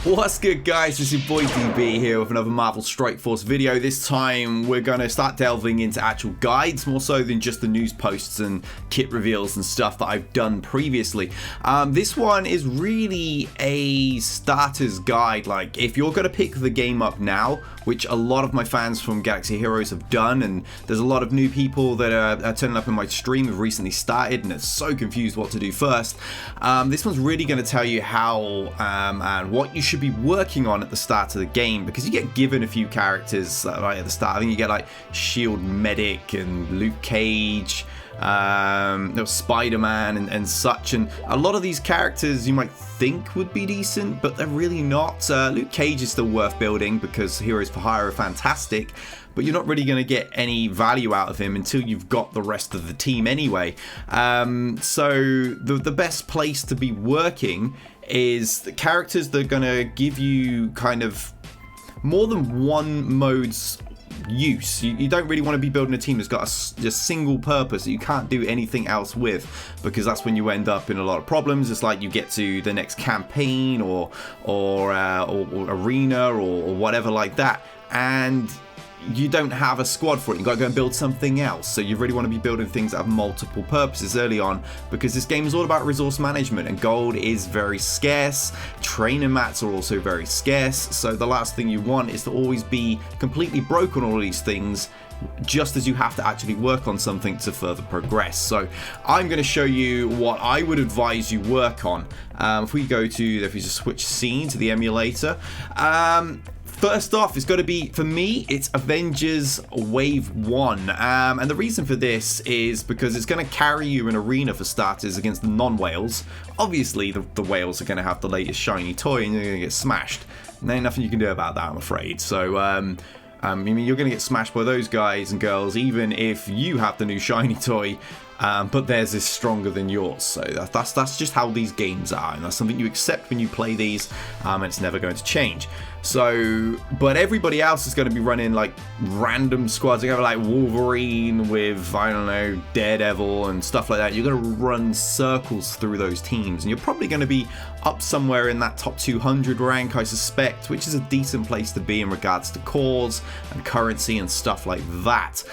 What's good, guys? This is your boy DB here with another Marvel Strike Force video. This time we're going to start delving into actual guides, more so than just the news posts and kit reveals and stuff that I've done previously. This one is really a starter's guide. Like, if you're going to pick the game up now, which a lot of my fans from Galaxy Heroes have done, and there's a lot of new people that are turning up in my stream who've recently started and are so confused what to do first. This one's really going to tell you how and what you should be working on at the start of the game, because you get given a few characters right at the start. I think you get like Shield Medic and Luke Cage, Spider-Man and such, and a lot of these characters you might think would be decent, but they're really not. Luke Cage is still worth building because Heroes for Hire are fantastic, but you're not really going to get any value out of him until you've got the rest of the team anyway. So the best place to be working is the characters that are going to give you kind of more than one mode's use. You don't really want to be building a team that's got a single purpose that you can't do anything else with, because that's when you end up in a lot of problems. It's like you get to the next campaign or arena or whatever like that, and you don't have a squad for it. You've got to go and build something else. So you really want to be building things that have multiple purposes early on, because this game is all about resource management, and gold is very scarce. Trainer mats are also very scarce. So the last thing you want is to always be completely broke on all of these things, just as you have to actually work on something to further progress. So I'm going to show you what I would advise you work on. If we just switch scene to the emulator, first off, it's got to be, for me, it's Avengers Wave 1. And the reason for this is because it's going to carry you an arena for starters against the non-whales. Obviously, the whales are going to have the latest shiny toy and you're going to get smashed. And there ain't nothing you can do about that, I'm afraid. So, I mean, you're going to get smashed by those guys and girls, even if you have the new shiny toy. But theirs is stronger than yours, so that's just how these games are, and that's something you accept when you play these, and it's never going to change. So, but everybody else is going to be running like random squads. They're going to have like Wolverine with, I don't know, Daredevil and stuff like that. You're going to run circles through those teams, and you're probably going to be up somewhere in that top 200 rank, I suspect, which is a decent place to be in regards to cores and currency and stuff like that.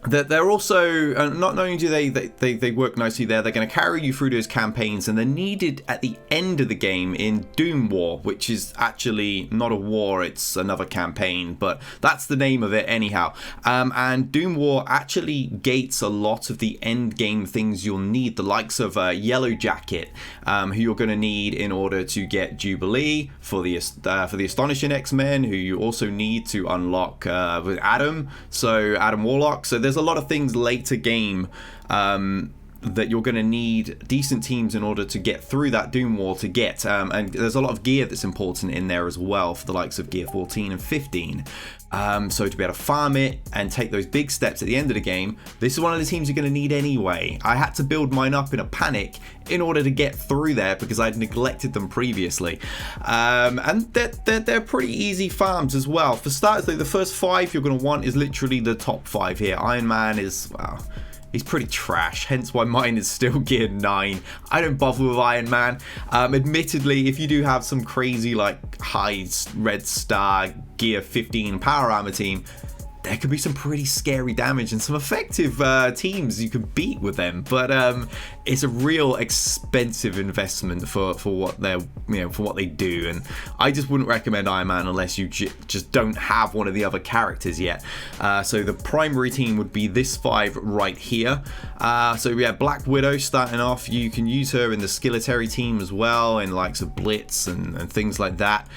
That they're also, not only do they work nicely there, they're going to carry you through those campaigns, and they're needed at the end of the game in Doom War, which is actually not a war, it's another campaign, but that's the name of it anyhow. And Doom War actually gates a lot of the end game things you'll need, the likes of Yellow Jacket, who you're going to need in order to get Jubilee for the Astonishing X-Men, who you also need to unlock with Adam Warlock. So there's a lot of things later game that you're going to need decent teams in order to get through that Doom War to get. And there's a lot of gear that's important in there as well, for the likes of Gear 14 and 15. So to be able to farm it and take those big steps at the end of the game, this is one of the teams you're going to need anyway. I had to build mine up in a panic in order to get through there because I'd neglected them previously. And they're pretty easy farms as well. For starters, though, the first 5 you're going to want is literally the top 5 here. Iron Man is, well, he's pretty trash, hence why mine is still gear 9. I don't bother with Iron Man. Admittedly, if you do have some crazy like high Red Star gear 15 power armor team, there could be some pretty scary damage and some effective teams you can beat with them, but it's a real expensive investment for what they do, and I just wouldn't recommend Iron Man unless you just don't have one of the other characters yet. So the primary team would be this 5 right here. So we have Black Widow starting off. You can use her in the Skilletary team as well, in likes of Blitz and things like that.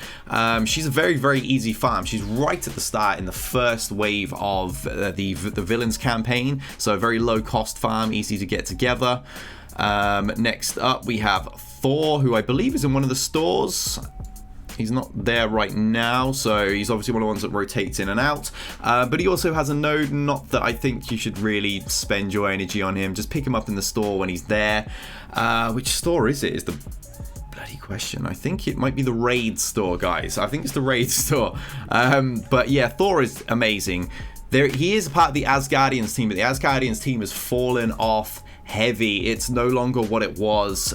She's a very, very easy farm. She's right at the start in the first wave of the villains campaign, so a very low cost farm, easy to get together. Next up we have Thor, who I believe is in one of the stores. He's not there right now, so he's obviously one of the ones that rotates in and out. But he also has a node, not that I think you should really spend your energy on him. Just pick him up in the store when he's there. Which store is it? Is the bloody question. I think it might be the Raid store, guys. I think it's the Raid store. But yeah, Thor is amazing. He is part of the Asgardians team, but the Asgardians team has fallen off heavy. It's no longer what it was.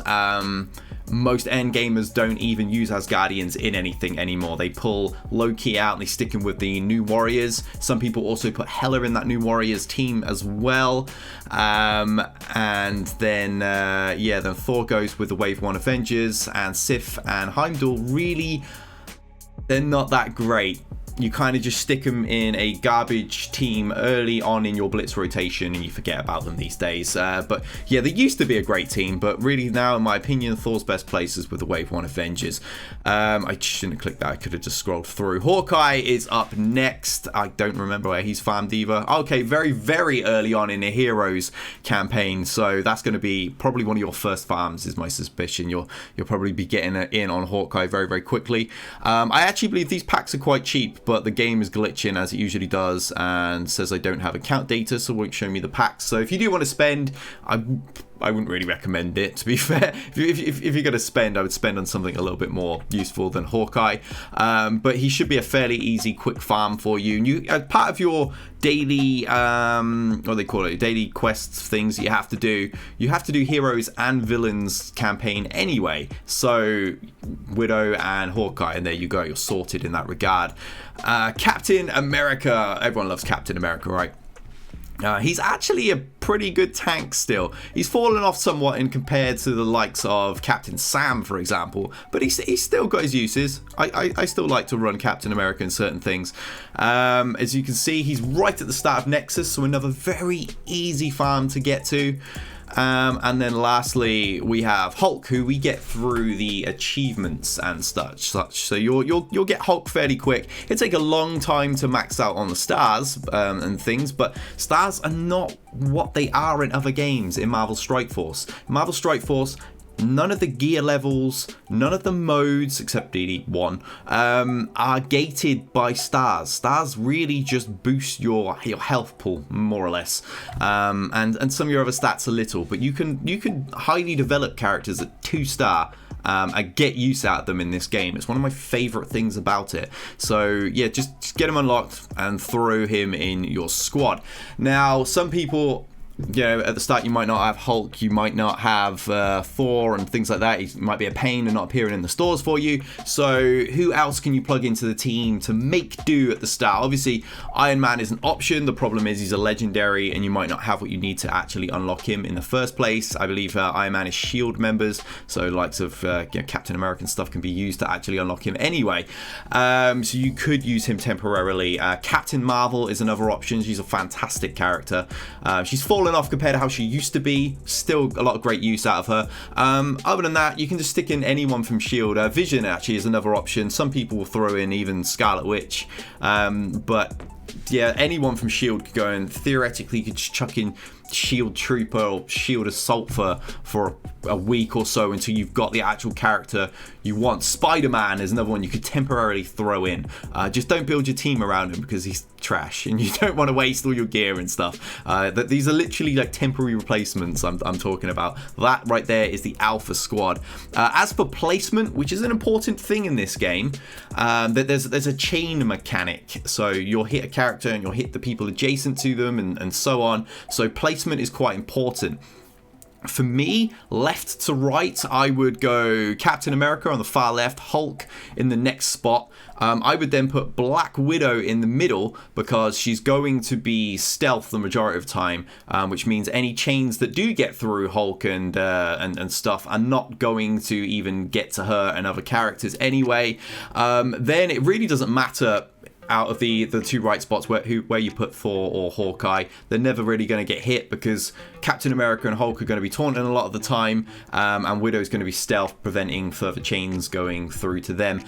most end gamers don't even use Asgardians in anything anymore. They pull Loki out and they stick him with the New Warriors. Some people also put Hela in that New Warriors team as well. And then then Thor goes with the Wave 1 Avengers, and Sif and Heimdall really, they're not that great. You kind of just stick them in a garbage team early on in your Blitz rotation and you forget about them these days. But yeah, they used to be a great team, but really now, in my opinion, Thor's best place is with the Wave 1 Avengers. I shouldn't have clicked that. I could have just scrolled through. Hawkeye is up next. I don't remember where he's farmed either. Okay, very, very early on in a Heroes campaign. So that's going to be probably one of your first farms, is my suspicion. You'll probably be getting in on Hawkeye very, very quickly. I actually believe these packs are quite cheap, but the game is glitching as it usually does and says I don't have account data, so it won't show me the packs. So if you do want to spend, I wouldn't really recommend it, to be fair. If you're going to spend, I would spend on something a little bit more useful than Hawkeye. But he should be a fairly easy, quick farm for you. And you, as part of your daily, what do they call it, daily quests things that you have to do heroes and villains campaign anyway. So Widow and Hawkeye, and there you go, you're sorted in that regard. Captain America, everyone loves Captain America, right? He's actually a pretty good tank still. He's fallen off somewhat in compared to the likes of Captain Sam, for example, but he's still got his uses. I still like to run Captain America in certain things. As you can see, he's right at the start of Nexus, so another very easy farm to get to. And then lastly, we have Hulk, who we get through the achievements and such. So you'll get Hulk fairly quick. It'll take a long time to max out on the stars and things, but stars are not what they are in other games in Marvel Strike Force. Marvel Strike Force, none of the gear levels, none of the modes, except DD1, are gated by stars. Stars really just boost your health pool, more or less, and some of your other stats a little. But you can highly develop characters at 2-star and get use out of them in this game. It's one of my favorite things about it. So yeah, just get him unlocked and throw him in your squad. Now, some people, you know, at the start you might not have Hulk, you might not have Thor and things like that. He might be a pain and not appearing in the stores for you. So who else can you plug into the team to make do at the start? Obviously, Iron Man is an option. The problem is he's a legendary and you might not have what you need to actually unlock him in the first place. I believe Iron Man is SHIELD members, so likes of Captain American stuff can be used to actually unlock him anyway. So you could use him temporarily. Captain Marvel is another option. She's a fantastic character. She's fallen off compared to how she used to be. Still a lot of great use out of her. Other than that, you can just stick in anyone from SHIELD. Vision actually is another option. Some people will throw in even Scarlet Witch, but yeah, anyone from SHIELD could go, and theoretically you could just chuck in SHIELD Trooper or SHIELD Assault for a week or so until you've got the actual character you want. Spider-Man is another one you could temporarily throw in. Just don't build your team around him because he's trash and you don't want to waste all your gear and stuff. These are literally like temporary replacements I'm talking about. That right there is the Alpha Squad. As for placement, which is an important thing in this game, there's a chain mechanic. So you'll hit a character and you'll hit the people adjacent to them and so on. So placement is quite important. For me, left to right, I would go Captain America on the far left, Hulk in the next spot. I would then put Black Widow in the middle because she's going to be stealth the majority of the time, which means any chains that do get through Hulk and stuff are not going to even get to her and other characters anyway. Then it really doesn't matter out of the two right spots where you put Thor or Hawkeye. They're never really going to get hit because Captain America and Hulk are going to be taunting a lot of the time, and Widow's going to be stealth, preventing further chains going through to them.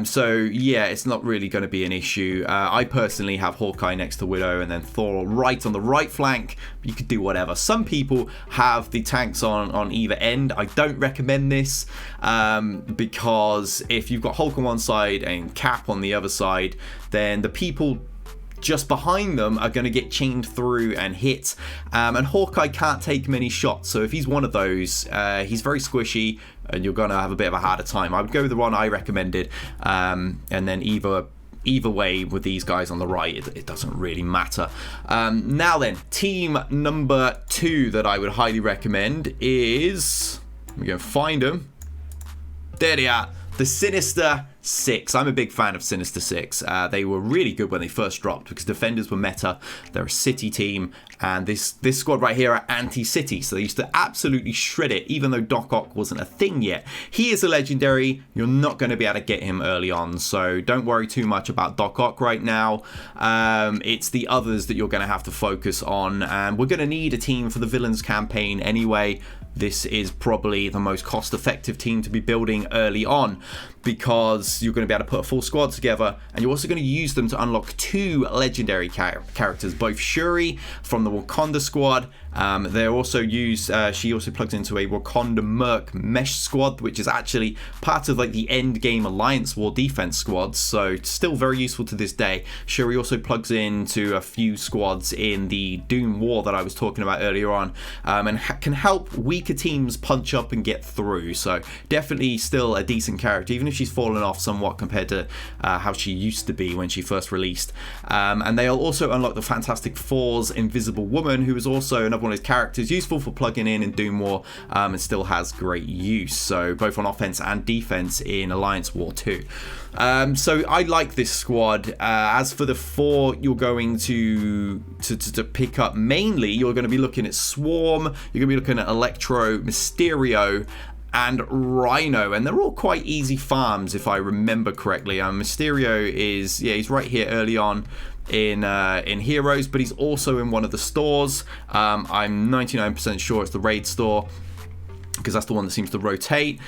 So yeah, it's not really going to be an issue. I personally have Hawkeye next to Widow and then Thor right on the right flank. You could do whatever. Some people have the tanks on either end. I don't recommend this because if you've got Hulk on one side and Cap on the other side, then the people just behind them are going to get chained through and hit, and Hawkeye can't take many shots. So if he's one of those, he's very squishy and you're going to have a bit of a harder time. I would go with the one I recommended, and then either way with these guys on the right, it doesn't really matter. Now then, team number 2 that I would highly recommend is, let me go find them. There they are. The Sinister Six. I'm a big fan of Sinister Six. They were really good when they first dropped because defenders were meta. They're a city team, and this squad right here are anti-city, so they used to absolutely shred it, even though Doc Ock wasn't a thing yet. He is a legendary. You're not going to be able to get him early on, so don't worry too much about Doc Ock right now. It's the others that you're going to have to focus on, and we're going to need a team for the Villains campaign anyway. This is probably the most cost-effective team to be building early on because you're going to be able to put a full squad together, and you're also going to use them to unlock 2 legendary characters, both Shuri from the Wakanda squad. They're also used, she also plugs into a Wakanda Merc Mesh squad, which is actually part of like the end game Alliance War defense squads, so still very useful to this day. Shuri also plugs into a few squads in the Doom War that I was talking about earlier on, and can help weaker teams punch up and get through, so definitely still a decent character, even if she's fallen off somewhat compared to how she used to be when she first released. And they'll also unlock the Fantastic Four's Invisible Woman, who is also another one of his characters useful for plugging in Doom War, and still has great use, so both on offense and defense in Alliance War 2. So I like this squad. As for the 4 you're going to pick up, mainly you're going to be looking at Swarm, you're going to be looking at Electro, Mysterio, and Rhino, and they're all quite easy farms if I remember correctly. Mysterio is, he's right here early on in Heroes, but he's also in one of the stores. I'm 99% sure it's the Raid store because that's the one that seems to rotate.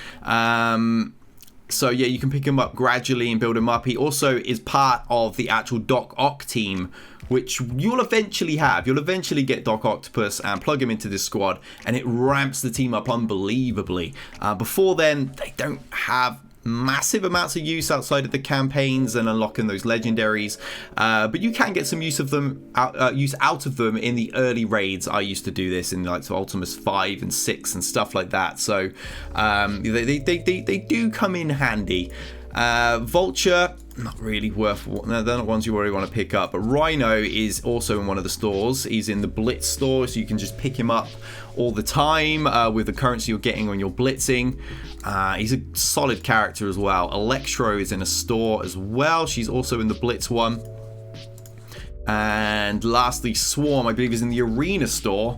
So yeah, you can pick him up gradually and build him up. He also is part of the actual Doc Ock team, which you'll eventually have. You'll eventually get Doc Octopus and plug him into this squad, and it ramps the team up unbelievably. Before then, they don't have massive amounts of use outside of the campaigns and unlocking those legendaries, but you can get some use of them out of them in the early raids. I used to do this in like Ultimus 5 and 6 and stuff like that, so they do come in handy. Vulture, not really worth, they're not ones you really want to pick up, but Rhino is also in one of the stores. He's in the Blitz store, so you can just pick him up all the time with the currency you're getting when you're blitzing. He's a solid character as well. Electro is in a store as well. She's also in the Blitz one. And lastly, Swarm, I believe, is in the Arena store.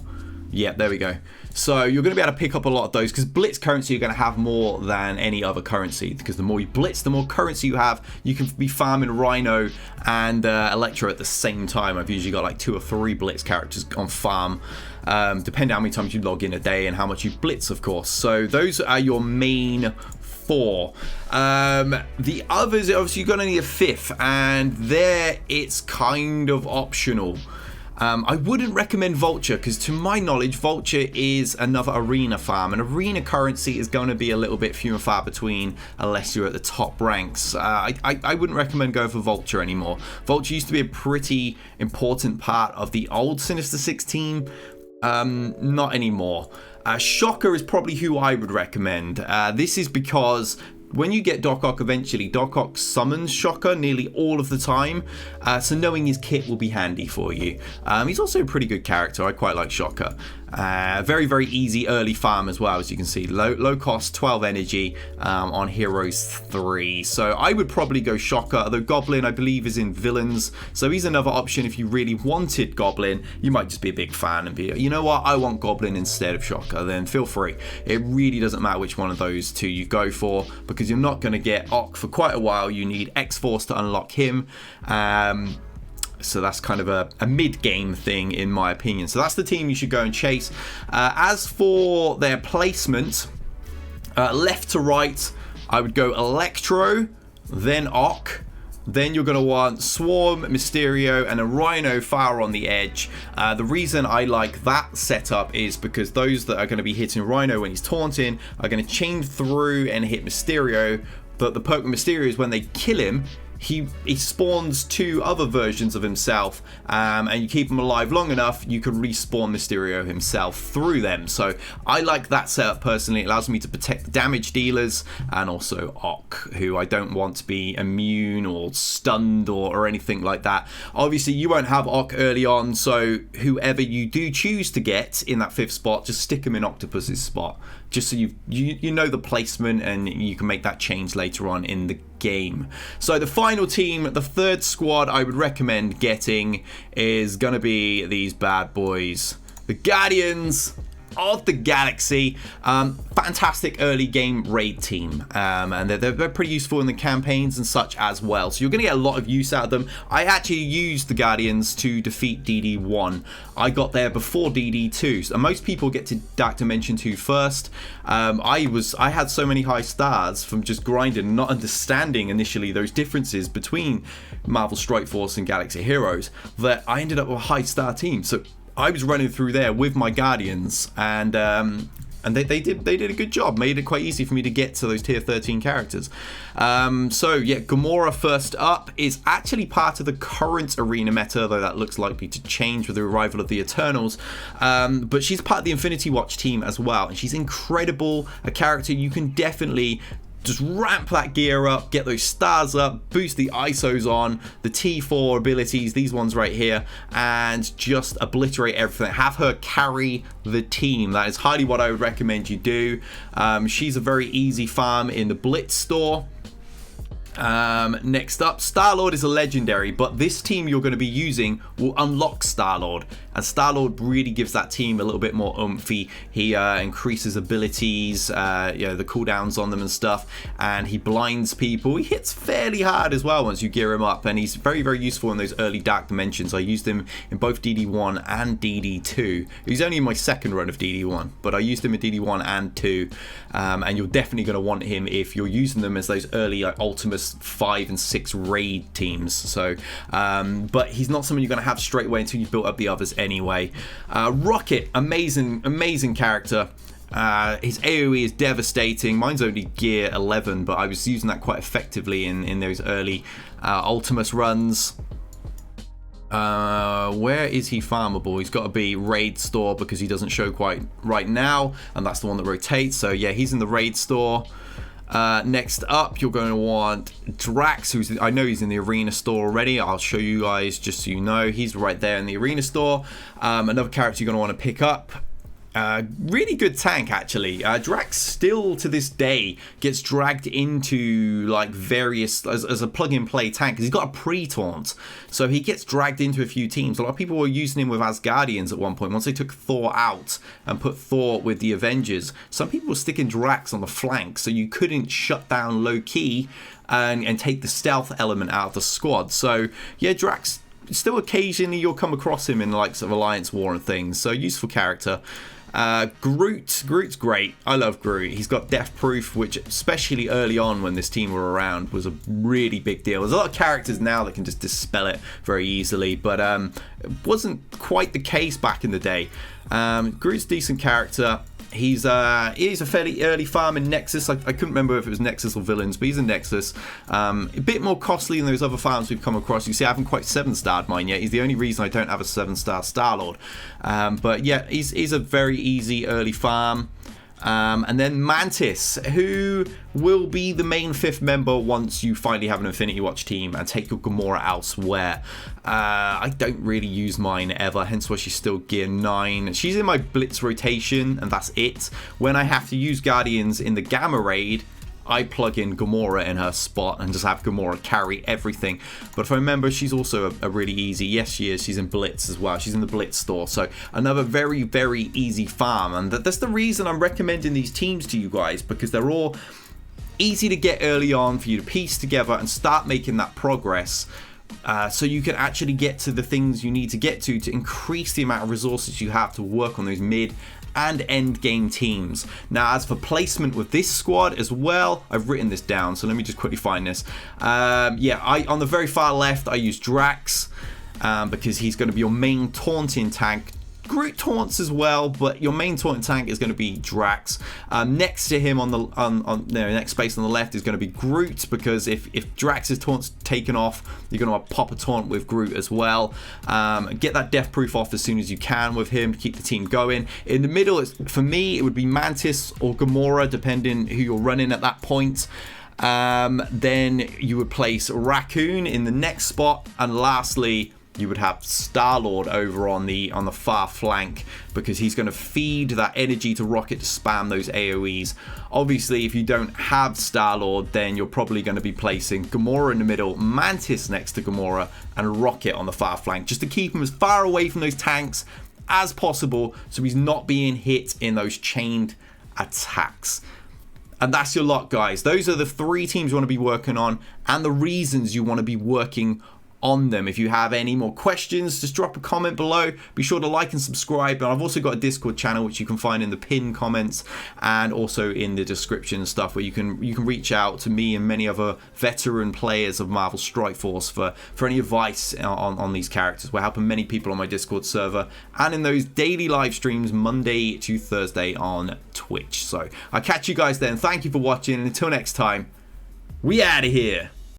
Yep, there we go. So you're going to be able to pick up a lot of those because Blitz currency you're going to have more than any other currency, because the more you blitz, the more currency you have. You can be farming Rhino and Electro at the same time. I've usually got like 2 or 3 Blitz characters on farm, depending on how many times you log in a day and how much you blitz, of course. So those are your main 4. The others, obviously you're going to need a 5th, and there it's kind of optional. I wouldn't recommend Vulture because, to my knowledge, Vulture is another arena farm, and arena currency is going to be a little bit few and far between unless you're at the top ranks. I wouldn't recommend going for Vulture anymore. Vulture used to be a pretty important part of the old Sinister Six team. Not anymore. Shocker is probably who I would recommend. This is because when you get Doc Ock eventually, Doc Ock summons Shocker nearly all of the time, so knowing his kit will be handy for you. He's also a pretty good character. I quite like Shocker. Very, very easy early farm as well, as you can see. Low cost, 12 energy on Heroes 3. So I would probably go Shocker, although Goblin, I believe, is in Villains. So he's another option if you really wanted Goblin. You might just be a big fan and be, you know what, I want Goblin instead of Shocker. Then feel free. It really doesn't matter which one of those 2 you go for, because you're not going to get Ock for quite a while. You need X-Force to unlock him. So that's kind of a mid-game thing, in my opinion. So that's the team you should go and chase. As for their placement, left to right, I would go Electro, then Ock. Then you're going to want Swarm, Mysterio, and a Rhino far on the edge. The reason I like that setup is because those that are going to be hitting Rhino when he's taunting are going to chain through and hit Mysterio. But the perk with Mysterio is when they kill him, he spawns 2 other versions of himself, and you keep him alive long enough, you can respawn Mysterio himself through them. So I like that setup personally. It allows me to protect the damage dealers and also Ock, who I don't want to be immune or stunned or anything like that. Obviously, you won't have Ock early on, so whoever you do choose to get in that 5th spot, just stick him in Octopus's spot, just so you know the placement and you can make that change later on in the game. So the final team, the 3rd squad I would recommend getting is going to be these bad boys, the Guardians of the Galaxy. Fantastic early game raid team, and they're pretty useful in the campaigns and such as well, so you're going to get a lot of use out of them. I actually used the Guardians to defeat DD1. I got there before DD2, so most people get to Dark Dimension 2 first. I had so many high stars from just grinding and not understanding initially those differences between Marvel Strike Force and Galaxy Heroes that I ended up with a high star team. So I was running through there with my Guardians, and they did a good job, made it quite easy for me to get to those tier 13 characters. So yeah, Gamora first up is actually part of the current arena meta, though that looks likely to change with the arrival of the Eternals. But she's part of the Infinity Watch team as well, and she's incredible, a character you can definitely just ramp that gear up, get those stars up, boost the ISOs on, the T4 abilities, these ones right here, and just obliterate everything. Have her carry the team. That is highly what I would recommend you do. She's a very easy farm in the Blitz store. Next up, Star-Lord is a legendary, but this team you're going to be using will unlock Star-Lord, and Star-Lord really gives that team a little bit more oomphy. He increases abilities, the cooldowns on them and stuff, and he blinds people. He hits fairly hard as well once you gear him up, and he's very, very useful in those early Dark Dimensions. I used him in both DD1 and DD2. He's only in my 2nd run of DD1, but I used him in DD1 and 2, and you're definitely going to want him if you're using them as those early Ultimus 5 and 6 raid teams. So but he's not someone you're going to have straight away until you've built up the others anyway. Rocket, amazing character. His AoE is devastating. Mine's only gear 11, but I was using that quite effectively in those early Ultimus runs. Where is he farmable? He's got to be raid store because he doesn't show quite right now, and that's the one that rotates. So yeah, he's in the raid store. Next up, you're going to want Drax, I know he's in the arena store already. I'll show you guys just so you know. He's right there in the arena store. Another character you're going to want to pick up. Really good tank, actually. Drax still to this day gets dragged into like various as a plug-and-play tank because he's got a pre-taunt, so he gets dragged into a few teams. A lot of people were using him with Asgardians at one point once they took Thor out and put Thor with the Avengers. Some people were sticking Drax on the flank so you couldn't shut down Loki and take the stealth element out of the squad. So yeah, Drax still occasionally you'll come across him in likes of Alliance War and things, so useful character. Groot's great. I love Groot. He's got death proof, which especially early on when this team were around was a really big deal. There's a lot of characters now that can just dispel it very easily, but it wasn't quite the case back in the day. Groot's a decent character. He's a fairly early farm in Nexus. I couldn't remember if it was Nexus or Villains, but he's in Nexus. A bit more costly than those other farms we've come across. You see, I haven't quite 7-starred mine yet. He's the only reason I don't have a 7-star Star-Lord. But yeah, he's a very easy early farm. And then Mantis, who will be the main 5th member once you finally have an Infinity Watch team and take your Gamora elsewhere. I don't really use mine ever, hence why she's still gear 9. She's in my Blitz rotation, and that's it. When I have to use Guardians in the Gamma Raid, I plug in Gamora in her spot and just have Gamora carry everything. But if I remember, she's also a really easy, yes she is, she's in Blitz as well. She's in the Blitz store, so another very, very easy farm. And that's the reason I'm recommending these teams to you guys, because they're all easy to get early on for you to piece together and start making that progress. So you can actually get to the things you need to get to increase the amount of resources you have to work on those mid and end game teams. Now, as for placement with this squad as well, I've written this down, so let me just quickly find this. On the very far left, I use Drax because he's going to be your main taunting tank Groot taunts as well, but your main taunting tank is going to be Drax. Next to him on the next space on the left is going to be Groot, because if Drax's taunt's taken off, you're going to pop a taunt with Groot as well. Get that death proof off as soon as you can with him to keep the team going. In the middle, for me, it would be Mantis or Gamora, depending who you're running at that point. Then you would place Raccoon in the next spot, and lastly you would have Star-Lord over on the far flank, because he's going to feed that energy to Rocket to spam those AoEs. Obviously, if you don't have Star-Lord, then you're probably going to be placing Gamora in the middle, Mantis next to Gamora, and Rocket on the far flank, just to keep him as far away from those tanks as possible, so he's not being hit in those chained attacks. And that's your lot, guys. Those are the 3 teams you want to be working on, and the reasons you want to be working on them. If you have any more questions, just drop a comment below. Be sure to like and subscribe. And I've also got a Discord channel which you can find in the pinned comments and also in the description and stuff, where you can reach out to me and many other veteran players of Marvel Strike Force for any advice on these characters. We're helping many people on my Discord server and in those daily live streams Monday to Thursday on Twitch. So I'll catch you guys then. Thank you for watching, and until next time, we out of here.